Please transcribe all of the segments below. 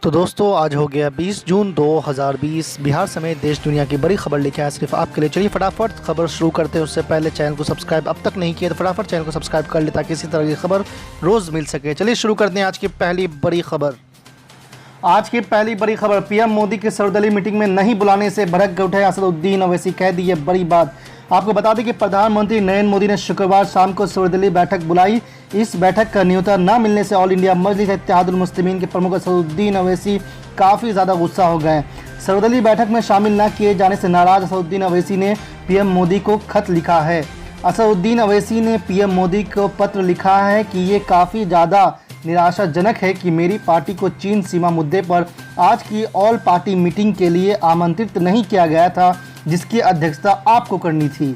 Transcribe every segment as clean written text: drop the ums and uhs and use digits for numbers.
तो दोस्तों आज हो गया 20 जून 2020। बिहार समेत देश दुनिया की बड़ी खबर लेके आया सिर्फ आपके लिए। चलिए फटाफट खबर शुरू करते हैं। उससे पहले चैनल को सब्सक्राइब अब तक नहीं किया तो फटाफट चैनल को सब्सक्राइब कर ले ताकि इसी तरह की खबर रोज़ मिल सके। चलिए शुरू करते हैं आज की पहली बड़ी खबर। आज की पहली बड़ी खबर, पीएम मोदी के सर्वदलीय मीटिंग में नहीं बुलाने से भड़क उठे असदुद्दीन ओवैसी, कह दी है बड़ी बात। आपको बता दें कि प्रधानमंत्री नरेंद्र मोदी ने शुक्रवार शाम को सर्वदलीय बैठक बुलाई। इस बैठक का न्योता न मिलने से ऑल इंडिया मजलिस इत्तेहादुल मुस्लिमीन के प्रमुख असदुद्दीन ओवैसी काफ़ी ज़्यादा गुस्सा हो गए। सर्वदलीय बैठक में शामिल न किए जाने से नाराज असदुद्दीन ओवैसी ने पीएम मोदी को खत लिखा है। असदुद्दीन ओवैसी ने पीएम मोदी को पत्र लिखा है कि ये काफ़ी ज़्यादा निराशाजनक है कि मेरी पार्टी को चीन सीमा मुद्दे पर आज की ऑल पार्टी मीटिंग के लिए आमंत्रित नहीं किया गया था, जिसकी अध्यक्षता आपको करनी थी।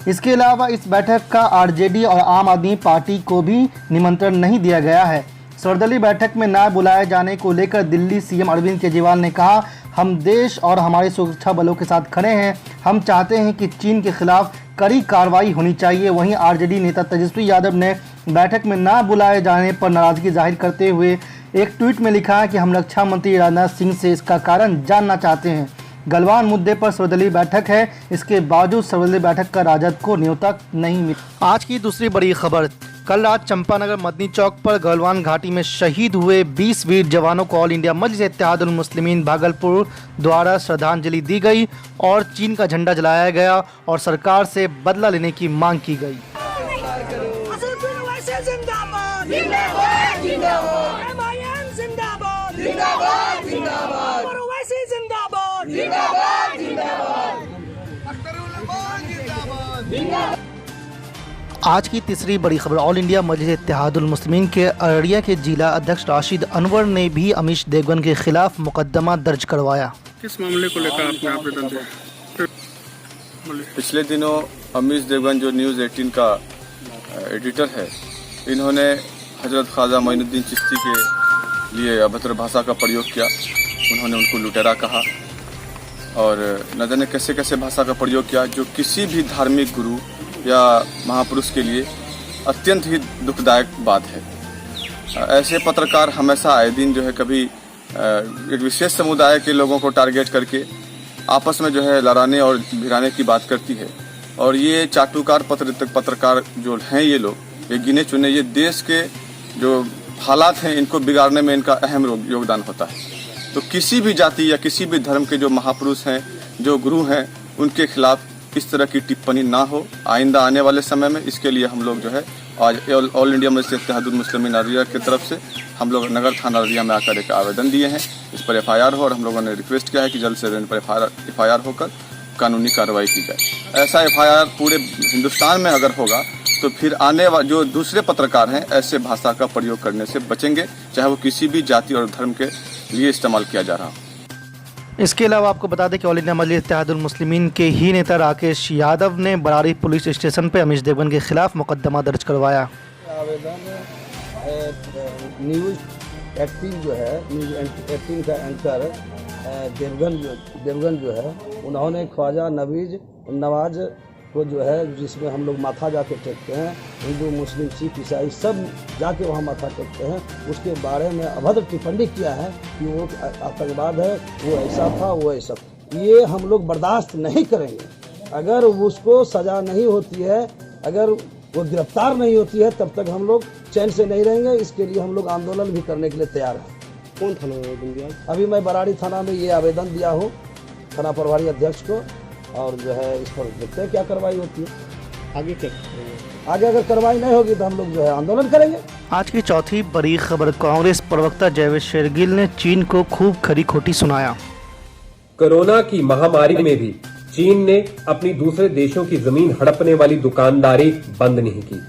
इसके अलावा इस बैठक का आरजेडी और आम आदमी पार्टी को भी निमंत्रण नहीं दिया गया है। सर्वदलीय बैठक में न बुलाए जाने को लेकर दिल्ली सीएम अरविंद केजरीवाल ने कहा, हम देश और हमारे सुरक्षा बलों के साथ खड़े हैं। हम चाहते हैं कि चीन के खिलाफ कड़ी कार्रवाई होनी चाहिए। वहीं आरजेडी नेता तेजस्वी यादव ने बैठक में न बुलाए जाने पर नाराजगी जाहिर करते हुए एक ट्वीट में लिखा है कि हम रक्षा मंत्री राजनाथ सिंह से इसका कारण जानना चाहते हैं। गलवान मुद्दे पर सर्वदलीय बैठक है, इसके बावजूद सर्वदलीय बैठक का राजद को न्योता नहीं मिला। आज की दूसरी बड़ी खबर, कल रात चंपानगर मदनी चौक पर गलवान घाटी में शहीद हुए 20 वीर जवानों को ऑल इंडिया मजलिस इत्तेहादुल मुस्लिमीन भागलपुर द्वारा श्रद्धांजलि दी गई और चीन का झंडा जलाया गया और सरकार से बदला लेने की मांग की गई। आज की तीसरी बड़ी खबर, ऑल इंडिया मजलिस इत्तेहादुल मुस्लिमीन के अररिया के जिला अध्यक्ष राशिद अनवर ने भी अमीश देवगन के खिलाफ मुकदमा दर्ज करवाया। किस मामले को लेकर आपने आवेदन दिया? पिछले दिनों अमीश देवगन जो न्यूज़ 18 का एडिटर है, इन्होंने हजरत ख्वाजा मोइनुद्दीन चिश्ती के लिए अभद्र भाषा का प्रयोग किया। उन्होंने उनको लुटेरा कहा और न जाने कैसे कैसे भाषा का प्रयोग किया, जो किसी भी धार्मिक गुरु या महापुरुष के लिए अत्यंत ही दुखदायक बात है। ऐसे पत्रकार हमेशा आए दिन जो है कभी एक विशेष समुदाय के लोगों को टारगेट करके आपस में जो है लड़ाने और भिड़ाने की बात करती है। और ये चाटुकार पत्रकार जो हैं, ये लोग, ये गिने चुने, ये देश के जो हालात हैं इनको बिगाड़ने में इनका अहम योगदान होता है। तो किसी भी जाति या किसी भी धर्म के जो महापुरुष हैं, जो गुरु हैं, उनके खिलाफ इस तरह की टिप्पणी ना हो आइंदा आने वाले समय में। इसके लिए हम लोग जो है आज ऑल इंडिया मजलिस इत्तेहादुल मुस्लिमीन अररिया की तरफ से हम लोग नगर थाना अररिया में आकर एक आवेदन दिए हैं, इस पर FIR हो और हम लोगों ने रिक्वेस्ट किया है कि जल्द से जल्द इन पर FIR होकर कानूनी कार्रवाई की जाए। ऐसा FIR पूरे हिंदुस्तान में अगर होगा तो फिर आने वाले जो दूसरे पत्रकार हैं ऐसे भाषा का प्रयोग करने से बचेंगे, चाहे वो किसी भी जाति और धर्म के लिए इस्तेमाल किया जा रहा हो। इसके अलावा आपको बता दें कि ऑल इंडिया मजलिस इत्तेहादुल मुस्लिमीन के ही नेता राकेश यादव ने बरारी पुलिस स्टेशन पर अमीश देवगन के खिलाफ मुकदमा दर्ज करवाया। आवेदन न्यूज़ 18 जो है, न्यूज़ 18 का एंकर देवगन जो है, उन्होंने ख्वाजा नवाज को जो है, जिसमें हम लोग माथा जाके टेकते हैं, हिंदू मुस्लिम सिख ईसाई सब जाके वहाँ माथा टेकते हैं, उसके बारे में अभद्र टिप्पणी किया है कि वो आतंकवाद है, वो ऐसा था, वो ऐसा था। ये हम लोग बर्दाश्त नहीं करेंगे। अगर उसको सज़ा नहीं होती है, अगर वो गिरफ्तार नहीं होती है, तब तक हम लोग चैन से नहीं रहेंगे। इसके लिए हम लोग आंदोलन भी करने के लिए तैयार हैं। कौन थाना में आवेदन दिया? अभी मैं बराड़ी थाना में ये आवेदन दिया हूँ थाना प्रभारी अध्यक्ष को, और जो है इस पर देखते हैं क्या कार्रवाई होती है। आगे क्या करेंगे? आगे अगर कार्रवाई नहीं होगी तो हम लोग जो है आंदोलन करेंगे। आज की चौथी बड़ी खबर, कांग्रेस प्रवक्ता जयवेद शेरगिल ने चीन को खूब खरी खोटी सुनाया। कोरोना की महामारी में भी चीन ने अपनी दूसरे देशों की जमीन हड़पने वाली दुकानदारी बंद नहीं की।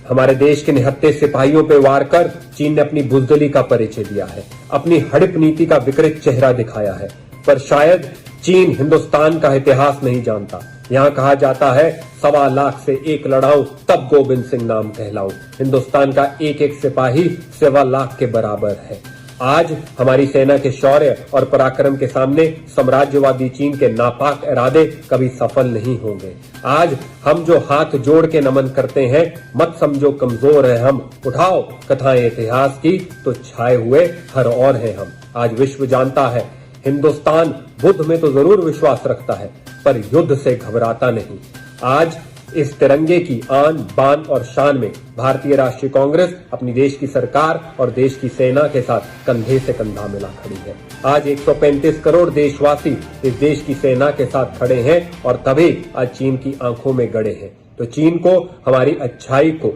हमारे देश के निहत्थे सिपाहियों पर वार कर चीन ने अपनी बुजदली का परिचय दिया है, अपनी हड़प नीति का विकृत चेहरा दिखाया है। पर शायद चीन हिंदुस्तान का इतिहास नहीं जानता। यहाँ कहा जाता है 1.25 लाख से एक लड़ाऊं तब गोविंद सिंह नाम कहलाऊं। हिंदुस्तान का एक एक सिपाही 1.25 लाख के बराबर है। आज हमारी सेना के शौर्य और पराक्रम के सामने साम्राज्यवादी चीन के नापाक इरादे कभी सफल नहीं होंगे। आज हम जो हाथ जोड़ के नमन करते हैं, मत समझो कमजोर है हम, उठाओ कथाएं इतिहास की तो छाए हुए हर और हैं हम। आज विश्व जानता है हिंदुस्तान बुद्ध में तो जरूर विश्वास रखता है, पर युद्ध से घबराता नहीं। आज इस तिरंगे की आन बान और शान में भारतीय राष्ट्रीय कांग्रेस अपनी देश की सरकार और देश की सेना के साथ कंधे से कंधा मिला खड़ी है। आज 135 करोड़ देशवासी इस देश की सेना के साथ खड़े हैं और तभी आज चीन की आंखों में गड़े हैं। तो चीन को हमारी अच्छाई को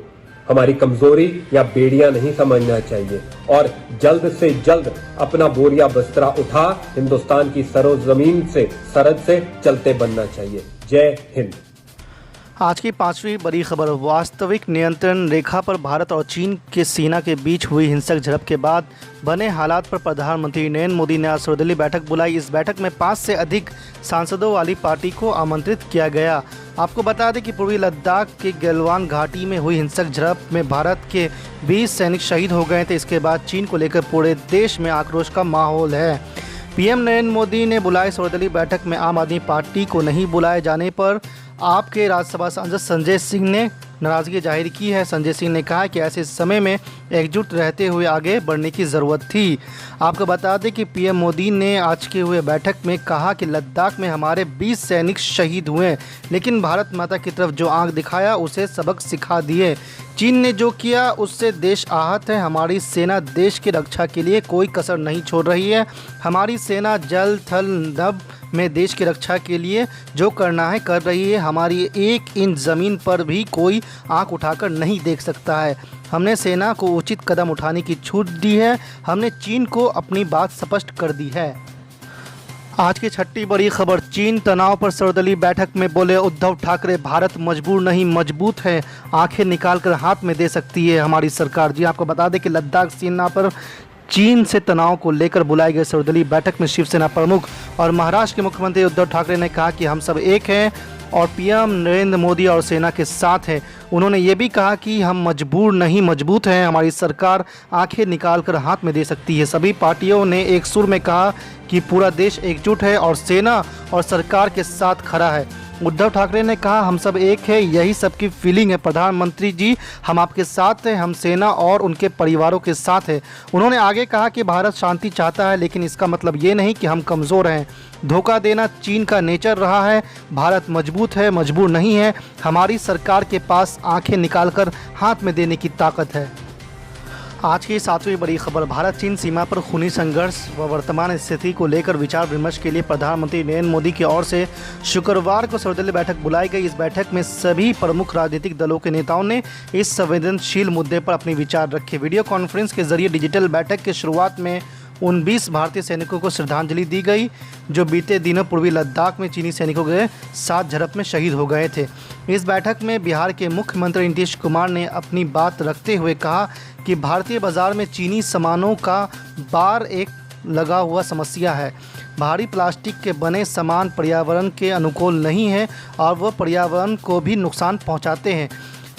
हमारी कमजोरी या बेड़ियां नहीं समझना चाहिए और जल्द से जल्द अपना बोरिया बिस्तरा उठा हिंदुस्तान की सरोजमीन से सरहद से चलते बनना चाहिए। जय हिंद। आज की पांचवी बड़ी खबर। वास्तविक नियंत्रण रेखा पर भारत और चीन के सेना के बीच हुई हिंसक झड़प के बाद बने हालात पर प्रधानमंत्री नरेंद्र मोदी ने आज सर्वदलीय बैठक बुलाई। इस बैठक में 5 से अधिक सांसदों वाली पार्टी को आमंत्रित किया गया। आपको बता दें कि पूर्वी लद्दाख के गलवान घाटी में हुई हिंसक झड़प में भारत के 20 सैनिक शहीद हो गए थे। इसके बाद चीन को लेकर पूरे देश में आक्रोश का माहौल है। पीएम नरेंद्र मोदी ने बुलाई सर्वदलीय बैठक में आम आदमी पार्टी को नहीं बुलाए जाने पर आपके राज्यसभा सांसद संजय सिंह ने नाराज़गी जाहिर की है। संजय सिंह ने कहा कि ऐसे समय में एकजुट रहते हुए आगे बढ़ने की ज़रूरत थी। आपको बता दें कि पीएम मोदी ने आज के हुए बैठक में कहा कि लद्दाख में हमारे 20 सैनिक शहीद हुए, लेकिन भारत माता की तरफ जो आंख दिखाया उसे सबक सिखा दिए। चीन ने जो किया उससे देश आहत है। हमारी सेना देश की रक्षा के लिए कोई कसर नहीं छोड़ रही है। हमारी सेना जल थल नभ में देश की रक्षा के लिए जो करना है कर रही है। हमारी 1 इंच ज़मीन पर भी कोई आंख उठाकर नहीं देख सकता है। हमने सेना को उचित कदम उठाने की छूट दी है। हमने चीन को अपनी बात स्पष्ट कर दी है। आज की छठी बड़ी खबर। चीन तनाव पर सर्वदलीय बैठक में बोले उद्धव ठाकरे, भारत मजबूर नहीं मजबूत है, आंखें निकालकर हाथ में दे सकती है हमारी सरकार। जी आपको बता दें कि लद्दाख सीमा पर चीन से तनाव को लेकर बुलाई गई सर्वदलीय बैठक में शिवसेना प्रमुख और महाराष्ट्र के मुख्यमंत्री उद्धव ठाकरे ने कहा कि हम सब एक हैं और पीएम नरेंद्र मोदी और सेना के साथ हैं। उन्होंने ये भी कहा कि हम मजबूर नहीं मजबूत हैं, हमारी सरकार आंखें निकालकर हाथ में दे सकती है। सभी पार्टियों ने एक सुर में कहा कि पूरा देश एकजुट है और सेना और सरकार के साथ खड़ा है। उद्धव ठाकरे ने कहा हम सब एक है, यही सबकी फीलिंग है। प्रधानमंत्री जी हम आपके साथ हैं, हम सेना और उनके परिवारों के साथ हैं। उन्होंने आगे कहा कि भारत शांति चाहता है, लेकिन इसका मतलब ये नहीं कि हम कमज़ोर हैं। धोखा देना चीन का नेचर रहा है। भारत मजबूत है, मजबूर नहीं है। हमारी सरकार के पास आंखें निकालकर हाथ में देने की ताकत है। आज की 7वीं बड़ी खबर। भारत चीन सीमा पर खूनी संघर्ष व वर्तमान स्थिति को लेकर विचार विमर्श के लिए प्रधानमंत्री नरेंद्र मोदी की ओर से शुक्रवार को सर्वदलीय बैठक बुलाई गई। इस बैठक में सभी प्रमुख राजनीतिक दलों के नेताओं ने इस संवेदनशील मुद्दे पर अपने विचार रखे। वीडियो कॉन्फ्रेंस के जरिए डिजिटल बैठक की शुरुआत में 19 भारतीय सैनिकों को श्रद्धांजलि दी गई जो बीते दिनों पूर्वी लद्दाख में चीनी सैनिकों के साथ झड़प में शहीद हो गए थे। इस बैठक में बिहार के मुख्यमंत्री नीतीश कुमार ने अपनी बात रखते हुए कहा कि भारतीय बाजार में चीनी सामानों का बार एक लगा हुआ समस्या है। भारी प्लास्टिक के बने सामान पर्यावरण के अनुकूल नहीं है और वह पर्यावरण को भी नुकसान पहुंचाते हैं।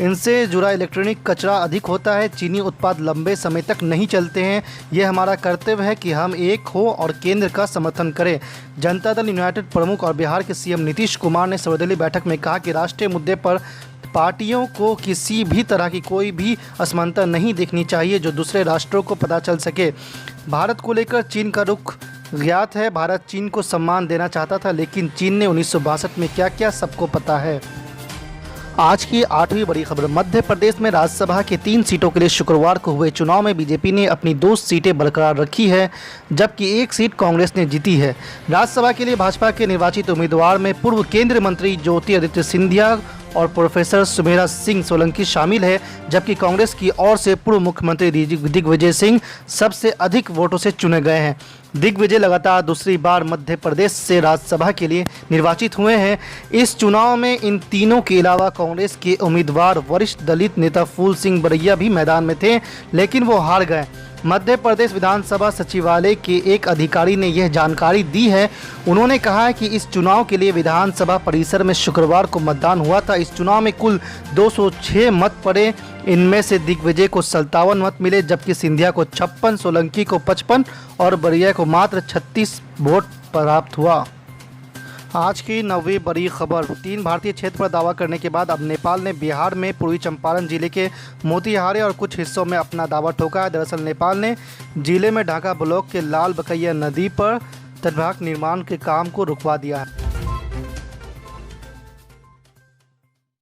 इनसे जुड़ा इलेक्ट्रॉनिक कचरा अधिक होता है। चीनी उत्पाद लंबे समय तक नहीं चलते हैं। यह हमारा कर्तव्य है कि हम एक हो और केंद्र का समर्थन करें। जनता दल यूनाइटेड प्रमुख और बिहार के सीएम नीतीश कुमार ने सर्वदलीय बैठक में कहा कि राष्ट्रीय मुद्दे पर पार्टियों को किसी भी तरह की कोई भी असमानता नहीं देखनी चाहिए जो दूसरे राष्ट्रों को पता चल सके। भारत को लेकर चीन का रुख ज्ञात है। भारत चीन को सम्मान देना चाहता था, लेकिन चीन ने 1962 में क्या किया सबको पता है। आज की 8वीं बड़ी खबर। मध्य प्रदेश में राज्यसभा के 3 सीटों के लिए शुक्रवार को हुए चुनाव में बीजेपी ने अपनी 2 सीटें बरकरार रखी है, जबकि 1 सीट कांग्रेस ने जीती है। राज्यसभा के लिए भाजपा के निर्वाचित उम्मीदवार में पूर्व केंद्रीय मंत्री ज्योतिरादित्य सिंधिया और प्रोफेसर सुमेरा सिंह सोलंकी शामिल है, जबकि कांग्रेस की ओर से पूर्व मुख्यमंत्री दिग्विजय सिंह सबसे अधिक वोटों से चुने गए हैं। दिग्विजय लगातार दूसरी बार मध्य प्रदेश से राज्यसभा के लिए निर्वाचित हुए हैं। इस चुनाव में इन तीनों के अलावा कांग्रेस के उम्मीदवार वरिष्ठ दलित नेता फूल सिंह बरैया भी मैदान में थे, लेकिन वो हार गए। मध्य प्रदेश विधानसभा सचिवालय के एक अधिकारी ने यह जानकारी दी है। उन्होंने कहा है कि इस चुनाव के लिए विधानसभा परिसर में शुक्रवार को मतदान हुआ था। इस चुनाव में कुल 206 मत पड़े। इनमें से दिग्विजय को 57 मत मिले, जबकि सिंधिया को 56, सोलंकी को 55 और बरैया को मात्र 36 वोट प्राप्त हुआ। आज की 9वीं बड़ी खबर। 3 भारतीय क्षेत्र पर दावा करने के बाद अब नेपाल ने बिहार में पूर्वी चंपारण जिले के मोतिहारी और कुछ हिस्सों में अपना दावा ठोका है। दरअसल नेपाल ने जिले में ढाका ब्लॉक के लाल बकैया नदी पर तटभाग निर्माण के काम को रुकवा दिया है।